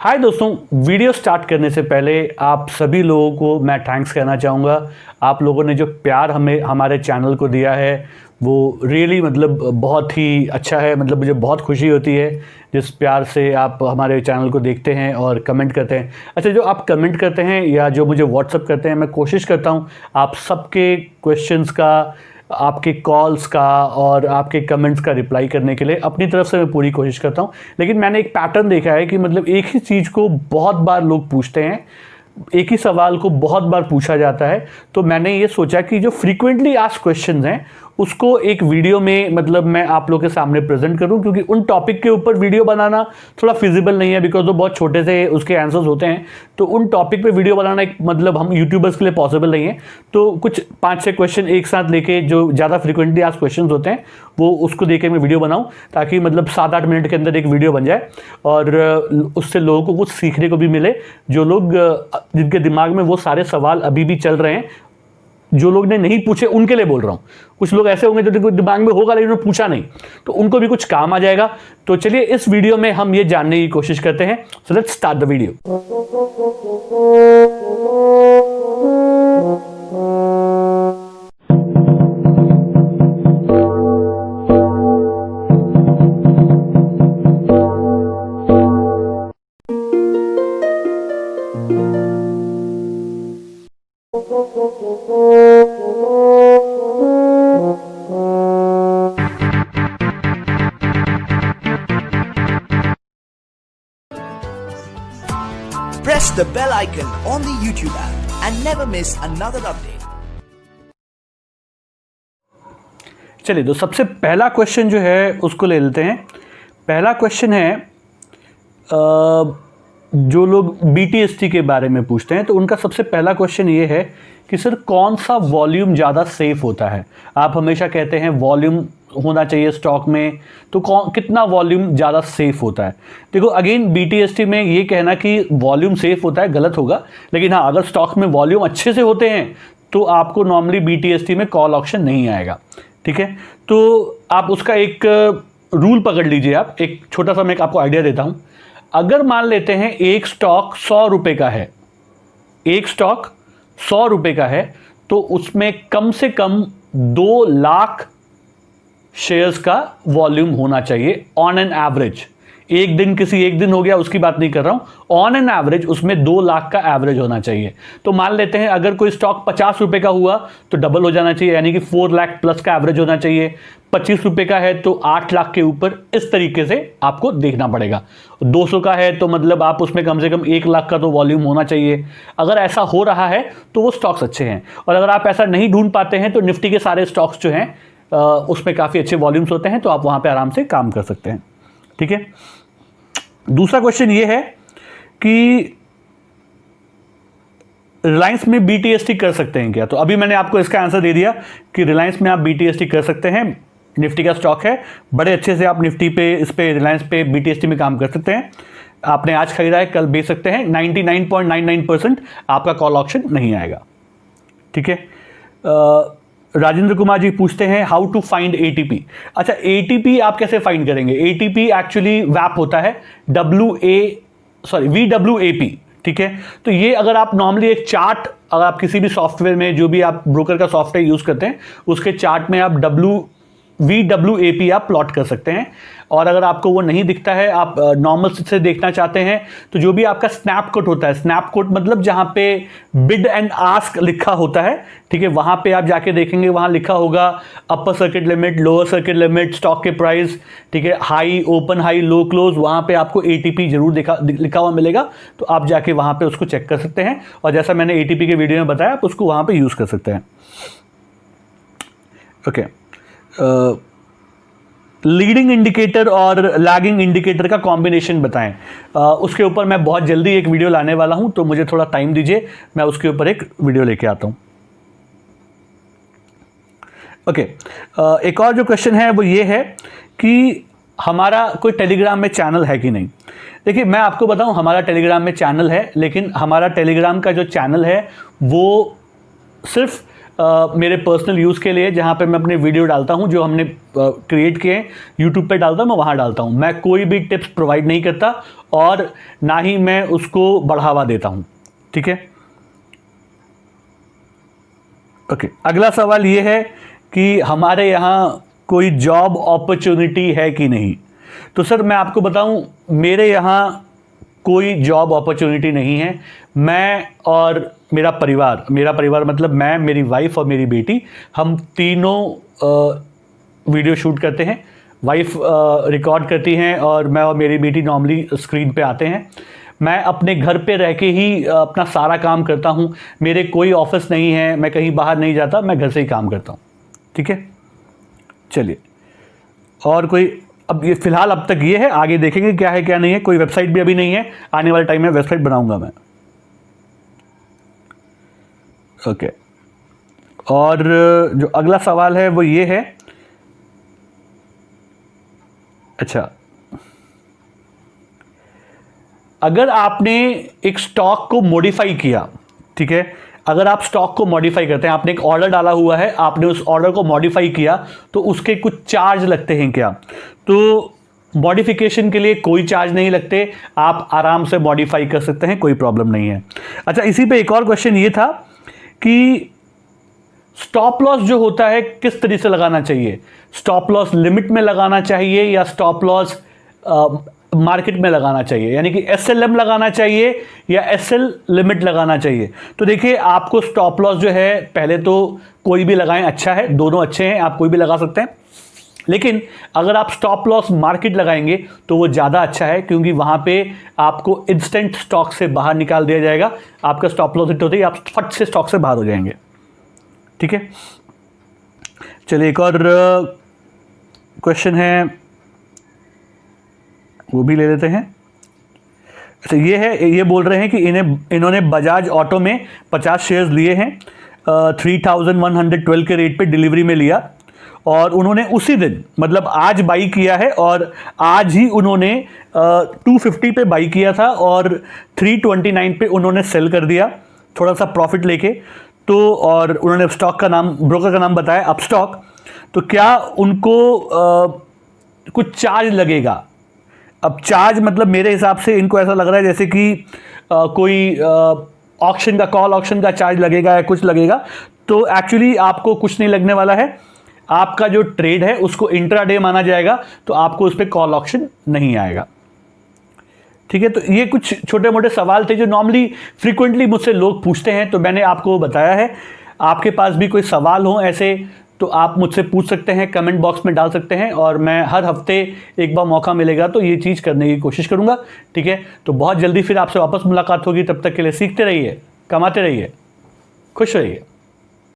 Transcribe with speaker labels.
Speaker 1: हाय दोस्तों, video start करने से पहले आप सभी लोगों को मैं थैंक्स कहना चाहूँगा। आप लोगों ने जो प्यार हमें हमारे चैनल को दिया है वो रियली मतलब बहुत ही अच्छा है। मतलब मुझे बहुत खुशी होती है जिस प्यार से आप हमारे चैनल को देखते हैं और कमेंट करते हैं। अच्छा, जो आप कमेंट करते हैं या जो मुझे व्हाट्सअप करते हैं, मैं कोशिश करता हूँ आप सबके क्वेश्चंस का, आपके कॉल्स का और आपके कमेंट्स का रिप्लाई करने के लिए अपनी तरफ से मैं पूरी कोशिश करता हूँ। लेकिन मैंने एक पैटर्न देखा है कि मतलब एक ही चीज़ को बहुत बार लोग पूछते हैं, एक ही सवाल को बहुत बार पूछा जाता है। तो मैंने ये सोचा कि जो फ्रीक्वेंटली आस्क्ड क्वेश्चंस हैं उसको एक वीडियो में मतलब मैं आप लोगों के सामने प्रेजेंट करूं, क्योंकि उन टॉपिक के ऊपर वीडियो बनाना थोड़ा फिजिबल नहीं है, बिकॉज वो बहुत छोटे से उसके आंसर्स होते हैं। तो उन टॉपिक पे वीडियो बनाना एक मतलब हम यूट्यूबर्स के लिए पॉसिबल नहीं है। तो कुछ 5-6 क्वेश्चन एक साथ लेके जो ज़्यादा फ्रीक्वेंटली आस्क्ड क्वेश्चन होते हैं वो उसको देके मैं वीडियो बनाऊँ, ताकि मतलब 7-8 मिनट के अंदर एक वीडियो बन जाए और उससे लोगों को कुछ सीखने को भी मिले। जो लोग जिनके दिमाग में वो सारे सवाल अभी भी चल रहे हैं, जो लोग ने नहीं पूछे उनके लिए बोल रहा हूं। कुछ लोग ऐसे होंगे जो दिमाग में होगा लेकिन उन्होंने पूछा नहीं, तो उनको भी कुछ काम आ जाएगा। तो चलिए इस वीडियो में हम ये जानने की कोशिश करते हैं। So let's start the video.
Speaker 2: Press the bell icon on the YouTube app and never miss another update.
Speaker 1: चलिए, तो सबसे पहला क्वेश्चन जो है उसको ले लेते हैं। पहला क्वेश्चन है, जो लोग BTST के बारे में पूछते हैं तो उनका सबसे पहला क्वेश्चन ये है कि सर कौन सा वॉल्यूम ज़्यादा सेफ होता है। आप हमेशा कहते हैं वॉल्यूम होना चाहिए स्टॉक में, तो कितना वॉल्यूम ज़्यादा सेफ होता है। देखो अगेन BTST में ये कहना कि वॉल्यूम सेफ होता है गलत होगा, लेकिन हाँ अगर स्टॉक में वॉल्यूम अच्छे से होते हैं तो आपको नॉर्मली BTST में कॉल ऑप्शन नहीं आएगा। ठीक है, तो आप उसका एक रूल पकड़ लीजिए। आप एक छोटा सा मैं आपको आइडिया देता हूँ। अगर मान लेते हैं एक स्टॉक 100 रुपये का है, एक स्टॉक 100 रुपये का है, तो उसमें कम से कम 2 लाख शेयर्स का वॉल्यूम होना चाहिए ऑन एन एवरेज। एक दिन हो गया उसकी बात नहीं कर रहा हूं, ऑन एन एवरेज उसमें 2 लाख का एवरेज होना चाहिए। तो मान लेते हैं अगर कोई स्टॉक 50 रुपए का हुआ तो डबल हो जाना चाहिए, यानी कि 4 लाख प्लस का एवरेज होना चाहिए। 25 रुपए का है तो 8 लाख के ऊपर, इस तरीके से आपको देखना पड़ेगा। 200 का है तो मतलब आप उसमें कम से कम 1 लाख का तो वॉल्यूम होना चाहिए। अगर ऐसा हो रहा है तो वो स्टॉक्स अच्छे हैं, और अगर आप ऐसा नहीं ढूंढ पाते हैं तो निफ्टी के सारे स्टॉक्स जो हैं उसमें काफ़ी अच्छे वॉल्यूम्स होते हैं, तो आप वहाँ पे आराम से काम कर सकते हैं। ठीक है, दूसरा क्वेश्चन ये है कि रिलायंस में BTST कर सकते हैं क्या। तो अभी मैंने आपको इसका आंसर दे दिया कि रिलायंस में आप BTST कर सकते हैं। निफ्टी का स्टॉक है, बड़े अच्छे से आप निफ्टी पे, इस पे रिलायंस पे BTST में काम कर सकते हैं। आपने आज खरीदा है कल बेच सकते हैं। 99.99% आपका कॉल ऑप्शन नहीं आएगा। ठीक है, राजेंद्र कुमार जी पूछते हैं हाउ टू फाइंड ATP। अच्छा, ATP आप कैसे फाइंड करेंगे। ATP एक्चुअली वैप होता है VWAP। ठीक है, तो ये अगर आप नॉर्मली एक चार्ट, अगर आप किसी भी सॉफ्टवेयर में, जो भी आप ब्रोकर का सॉफ्टवेयर यूज करते हैं उसके चार्ट में आप VWAP आप प्लॉट कर सकते हैं। और अगर आपको वो नहीं दिखता है, आप नॉर्मल से देखना चाहते हैं, तो जो भी आपका स्नैपकोट होता है, स्नैपकोट मतलब जहां पे बिड एंड आस्क लिखा होता है, ठीक है, वहां पे आप जाके देखेंगे, वहां लिखा होगा upper circuit limit, lower circuit limit, stock के प्राइस, ठीक है, हाई, ओपन हाई, लो क्लोज, वहां पे आपको ATP जरूर लिखा हुआ मिलेगा। तो आप जाके वहां पे उसको चेक कर सकते हैं, और जैसा मैंने ATP के वीडियो में बताया आप उसको वहां पे यूज कर सकते हैं। ओके, लीडिंग इंडिकेटर और लैगिंग इंडिकेटर का कॉम्बिनेशन बताएं। उसके ऊपर मैं बहुत जल्दी एक वीडियो लाने वाला हूं, तो मुझे थोड़ा टाइम दीजिए, मैं उसके ऊपर एक वीडियो लेके आता हूं। ओके, एक और जो क्वेश्चन है वो ये है कि हमारा कोई टेलीग्राम में चैनल है कि नहीं। देखिए मैं आपको बताऊं, हमारा टेलीग्राम में चैनल है, लेकिन हमारा टेलीग्राम का जो चैनल है वो सिर्फ मेरे पर्सनल यूज़ के लिए, जहाँ पे मैं अपने वीडियो डालता हूँ जो हमने क्रिएट किए हैं, यूट्यूब पे डालता हूँ, मैं वहाँ डालता हूँ। मैं कोई भी टिप्स प्रोवाइड नहीं करता और ना ही मैं उसको बढ़ावा देता हूँ। ठीक है, ओके। अगला सवाल ये है कि हमारे यहाँ कोई जॉब अपॉर्चुनिटी है कि नहीं। तो सर मैं आपको बताऊं, मेरे यहाँ कोई जॉब अपॉर्चुनिटी नहीं है। मैं और मेरा परिवार मतलब मैं, मेरी वाइफ और मेरी बेटी, हम तीनों वीडियो शूट करते हैं। वाइफ रिकॉर्ड करती हैं और मैं और मेरी बेटी नॉर्मली स्क्रीन पे आते हैं। मैं अपने घर पे रह के ही अपना सारा काम करता हूँ। मेरे कोई ऑफिस नहीं है, मैं कहीं बाहर नहीं जाता, मैं घर से ही काम करता हूँ। ठीक है, चलिए। और कोई, अब ये फिलहाल अब तक ये है, आगे देखेंगे क्या है क्या नहीं है। कोई वेबसाइट भी अभी नहीं है, आने वाले टाइम में वेबसाइट बनाऊंगा मैं। ओके, और जो अगला सवाल है वो ये है, अच्छा, अगर आपने एक स्टॉक को मॉडिफाई किया, ठीक है, अगर आप स्टॉक को मॉडिफाई करते हैं, आपने एक ऑर्डर डाला हुआ है, आपने उस ऑर्डर को मॉडिफाई किया, तो उसके कुछ चार्ज लगते हैं क्या? तो मॉडिफिकेशन के लिए कोई चार्ज नहीं लगते, आप आराम से मॉडिफाई कर सकते हैं, कोई प्रॉब्लम नहीं है। अच्छा, इसी पे एक और क्वेश्चन ये था कि स्टॉप लॉस जो होता है किस तरीके से लगाना चाहिए? स्टॉप लॉस लिमिट में लगाना चाहिए या स्टॉप लॉस मार्केट में लगाना चाहिए, यानी कि SLM लगाना चाहिए या SL लिमिट लगाना चाहिए? तो देखिए, आपको स्टॉप लॉस जो है, पहले तो कोई भी लगाएं, अच्छा है, दोनों अच्छे हैं, आप कोई भी लगा सकते हैं। लेकिन अगर आप स्टॉप लॉस मार्केट लगाएंगे तो वो ज़्यादा अच्छा है, क्योंकि वहाँ पे आपको इंस्टेंट स्टॉक से बाहर निकाल दिया जाएगा। आपका स्टॉप लॉस हिट होते ही आप फट से स्टॉक से बाहर हो जाएंगे। ठीक है, चलिए एक और क्वेश्चन है, वो भी ले लेते हैं। अच्छा, ये है, ये बोल रहे हैं कि इन्होंने बजाज ऑटो में 50 शेयर्स लिए हैं, 3112 के रेट पे डिलीवरी में लिया, और उन्होंने उसी दिन, मतलब आज बाई किया है, और आज ही उन्होंने 250 पे बाई किया था और 329 पे उन्होंने सेल कर दिया, थोड़ा सा प्रॉफिट लेके। तो और उन्होंने स्टॉक का नाम, ब्रोकर का नाम बताया, अपस्टॉक। तो क्या उनको कुछ चार्ज लगेगा? अब चार्ज मतलब मेरे हिसाब से इनको ऐसा लग रहा है जैसे कि कोई ऑक्शन का, कॉल ऑक्शन का चार्ज लगेगा या कुछ लगेगा। तो एक्चुअली आपको कुछ नहीं लगने वाला है। आपका जो ट्रेड है उसको इंट्राडे माना जाएगा, तो आपको उस पर कॉल ऑक्शन नहीं आएगा। ठीक है, तो ये कुछ छोटे मोटे सवाल थे जो नॉर्मली फ्रीक्वेंटली मुझसे लोग पूछते हैं, तो मैंने आपको बताया है। आपके पास भी कोई सवाल हो ऐसे, तो आप मुझसे पूछ सकते हैं, कमेंट बॉक्स में डाल सकते हैं, और मैं हर हफ्ते एक बार मौका मिलेगा तो ये चीज़ करने की कोशिश करूंगा। ठीक है, तो बहुत जल्दी फिर आपसे वापस मुलाकात होगी। तब तक के लिए सीखते रहिए, कमाते रहिए, खुश रहिए।